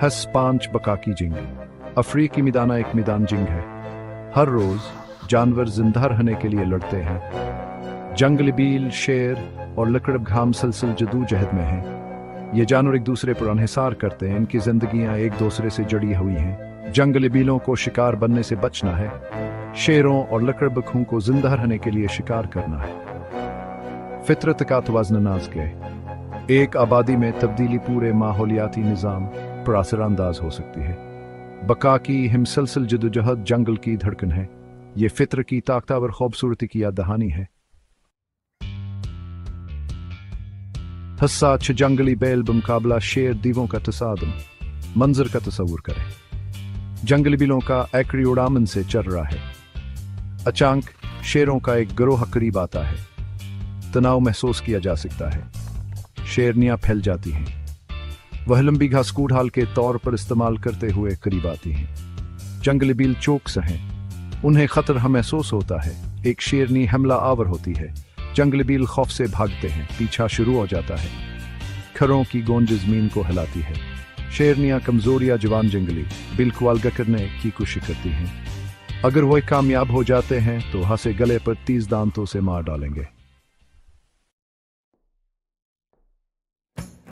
हस 5 बका की जिंग। अफ्रीकी मैदाना एक मैदान जिंग है। हर रोज जानवर जिंदा रहने के लिए लड़ते हैं। जंगली बील, शेर और लकड़ब घाम सलसल जदोजहद में हैं। ये जानवर एक दूसरे पर अनहिसार करते हैं। इनकी जिंदगियां एक दूसरे से जुड़ी हुई हैं। जंगली बीलों को शिकार बनने से बचना है। शेरों और लकड़बखों को जिंदा रहने के लिए शिकार करना है। फितरत का तवाज़ुन नाज़ एक आबादी में तब्दीली पूरे माहौलियाती निज़ाम पर असरानंदाज हो सकती है। बका की हिमसलसल जदोजहद जंगल की धड़कन है। ये फितर की ताकतवर खूबसूरती की याद दहानी है। हस्सा जंगली बैल बमुकाबला शेर दीवों का तसादम। मंजर का तस्वुर करें। जंगली बिलों का एकड़ी उड़ामन से चल रहा है। अचानक शेरों का एक गिरोह करीब आता है। तनाव महसूस किया जा सकता है। शेरनियां फैल जाती हैं। वह लंबी घास को ढाल के तौर पर इस्तेमाल करते हुए करीब आती हैं। जंगली बिल चौकस हैं। उन्हें खतरा महसूस होता है। एक शेरनी हमला आवर होती है। जंगली बिल खौफ से भागते हैं। पीछा शुरू हो जाता है। खरों की गूंज जमीन को हिलाती है। शेरनियां कमजोरिया जवान जंगली बिल को अलग करने की कोशिश करती हैं। अगर वह कामयाब हो जाते हैं तो हासे गले पर 30 दांतों से मार डालेंगे।